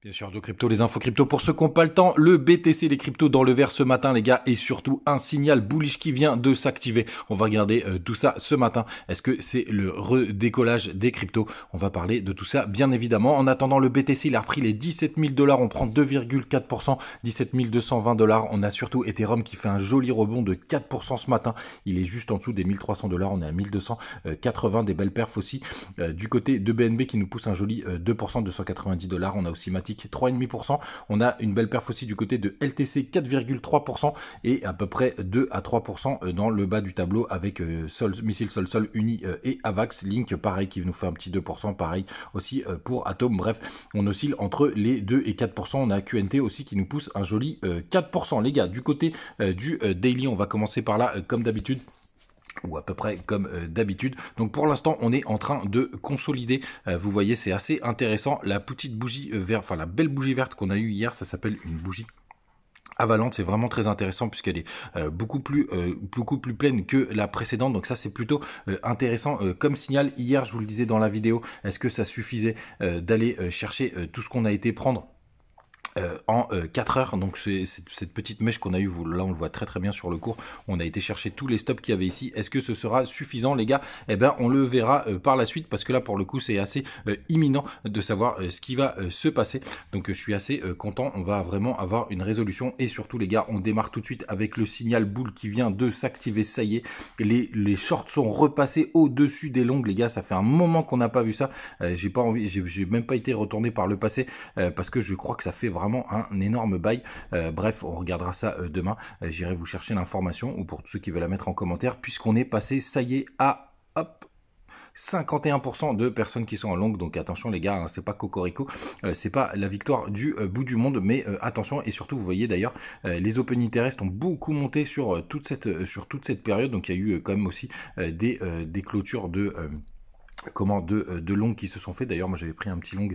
Bien sûr, de crypto, les infos crypto pour ceux qui n'ont pas le temps. Le BTC, les cryptos dans le vert ce matin, les gars, et surtout un signal bullish qui vient de s'activer. On va regarder tout ça ce matin. Est-ce que c'est le redécollage des cryptos? On va parler de tout ça, bien évidemment. En attendant, le BTC, il a repris les 17 000 $. On prend 2,4%, 17 220 $. On a surtout Ethereum qui fait un joli rebond de 4% ce matin. Il est juste en dessous des 1300 $. On est à 1280, des belles perfs aussi. Du côté de BNB qui nous pousse un joli 2%, 290 $. On a aussi 3,5%. On a une belle perf aussi du côté de LTC 4,3% et à peu près 2 à 3% dans le bas du tableau avec Missile Sol Uni et Avax. Link pareil qui nous fait un petit 2%, pareil aussi pour Atom. Bref, on oscille entre les 2 et 4%. On a QNT aussi qui nous pousse un joli 4%. Les gars, du côté du daily, on va commencer par là comme d'habitude, ou à peu près comme d'habitude. Donc pour l'instant on est en train de consolider, vous voyez c'est assez intéressant, la petite bougie verte, enfin la belle bougie verte qu'on a eue hier, ça s'appelle une bougie avalante, c'est vraiment très intéressant puisqu'elle est beaucoup plus pleine que la précédente, donc ça c'est plutôt intéressant comme signal. Hier je vous le disais dans la vidéo, est-ce que ça suffisait d'aller chercher tout ce qu'on a été prendre en 4 heures, donc c'est cette petite mèche qu'on a eu, là on le voit très très bien sur le cours, on a été chercher tous les stops qu'il y avait ici. Est-ce que ce sera suffisant les gars? Eh ben on le verra par la suite, parce que là pour le coup c'est assez imminent de savoir ce qui va se passer, donc je suis assez content, on va vraiment avoir une résolution. Et surtout les gars, on démarre tout de suite avec le signal boule qui vient de s'activer, ça y est, les shorts sont repassés au-dessus des longues les gars, ça fait un moment qu'on n'a pas vu ça, j'ai pas envie, j'ai même pas été retourné par le passé parce que je crois que ça fait vraiment un énorme bail. Bref, on regardera ça demain. J'irai vous chercher l'information, ou pour ceux qui veulent la mettre en commentaire, puisqu'on est passé, ça y est, à hop, 51% de personnes qui sont en longue. Donc attention les gars, hein, c'est pas cocorico, c'est pas la victoire du bout du monde, mais attention. Et surtout vous voyez d'ailleurs les open interest ont beaucoup monté sur toute cette période. Donc il y a eu quand même aussi des clôtures de longues qui se sont fait. D'ailleurs moi j'avais pris un petit long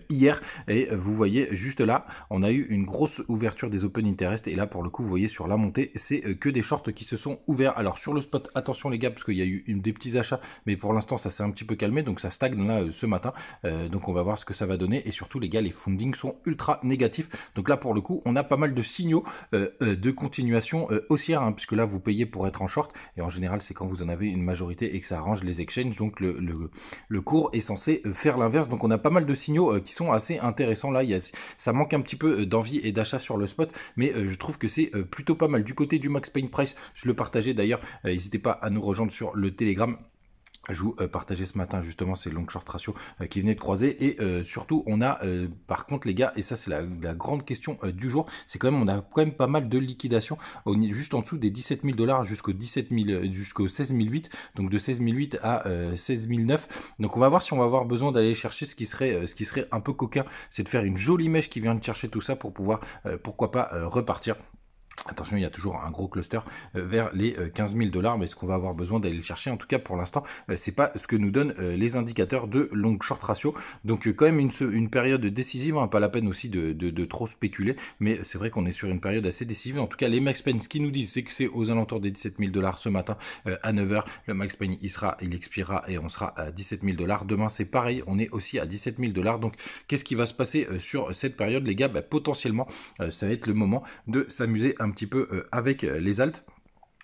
hier, et vous voyez juste là on a eu une grosse ouverture des open interest, et là pour le coup vous voyez sur la montée c'est que des shorts qui se sont ouverts. Alors sur le spot attention les gars, parce qu'il y a eu des petits achats, mais pour l'instant ça s'est un petit peu calmé, donc ça stagne là ce matin, donc on va voir ce que ça va donner. Et surtout les gars, les fundings sont ultra négatifs, donc là pour le coup on a pas mal de signaux de continuation haussière, hein, puisque là vous payez pour être en short, et en général c'est quand vous en avez une majorité et que ça arrange les exchanges, donc le cours est censé faire l'inverse. Donc on a pas mal de signaux qui sont assez intéressants là. Ça manque un petit peu d'envie et d'achat sur le spot, mais je trouve que c'est plutôt pas mal. Du côté du Max Pain Price, je le partageais d'ailleurs, n'hésitez pas à nous rejoindre sur le Telegram. Je vous partageais ce matin justement ces long short ratio qui venaient de croiser. Et surtout on a par contre les gars, et ça c'est la grande question du jour, c'est quand même, on a quand même pas mal de liquidations juste en dessous des 17 000 $ jusqu'au 17 000, jusqu'au 16 008, donc de 16 008 à 16 009. Donc on va voir si on va avoir besoin d'aller chercher ce qui serait un peu coquin, c'est de faire une jolie mèche qui vient de chercher tout ça pour pouvoir pourquoi pas repartir. Attention, il y a toujours un gros cluster vers les 15 000 $, mais ce qu'on va avoir besoin d'aller le chercher, en tout cas pour l'instant, c'est pas ce que nous donnent les indicateurs de long short ratio. Donc quand même une période décisive, hein, pas la peine aussi de trop spéculer, mais c'est vrai qu'on est sur une période assez décisive. En tout cas, les Max Pain, ce qu'ils nous disent, c'est que c'est aux alentours des 17 000 $ ce matin à 9 h. Le Max Pain, il expirera et on sera à 17 000 $. Demain, c'est pareil, on est aussi à 17 000 $. Donc qu'est-ce qui va se passer sur cette période, les gars? Potentiellement, ça va être le moment de s'amuser un petit peu avec les alts.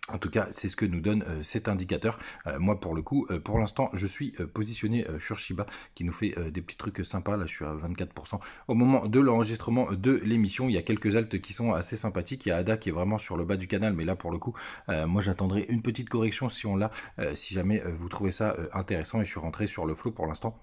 En tout cas, c'est ce que nous donne cet indicateur. Moi, pour le coup, pour l'instant, je suis positionné sur Shiba, qui nous fait des petits trucs sympas. Là, je suis à 24%. Au moment de l'enregistrement de l'émission, il y a quelques alts qui sont assez sympathiques. Il y a ADA qui est vraiment sur le bas du canal, mais là, pour le coup, moi, j'attendrai une petite correction si on l'a, si jamais vous trouvez ça intéressant. Et je suis rentré sur le flow pour l'instant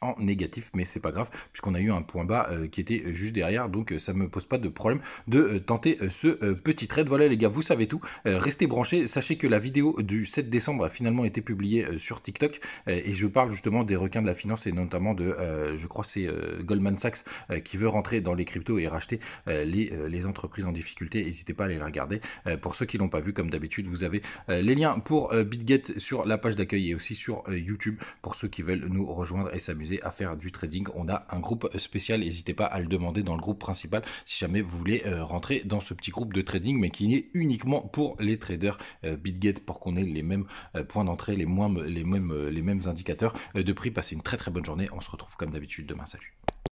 en négatif, mais c'est pas grave puisqu'on a eu un point bas qui était juste derrière, donc ça me pose pas de problème de tenter ce petit trade. Voilà les gars, vous savez tout, restez branchés. Sachez que la vidéo du 7 décembre a finalement été publiée sur TikTok et je parle justement des requins de la finance, et notamment de je crois c'est Goldman Sachs qui veut rentrer dans les cryptos et racheter les entreprises en difficulté. N'hésitez pas à aller la regarder. Pour ceux qui l'ont pas vu, comme d'habitude, vous avez les liens pour BitGet sur la page d'accueil et aussi sur YouTube pour ceux qui veulent nous rejoindre et s'amuser à faire du trading. On a un groupe spécial, n'hésitez pas à le demander dans le groupe principal si jamais vous voulez rentrer dans ce petit groupe de trading, mais qui est uniquement pour les traders BitGet, pour qu'on ait les mêmes points d'entrée, les mêmes indicateurs de prix. Passez une très très bonne journée, on se retrouve comme d'habitude demain, salut.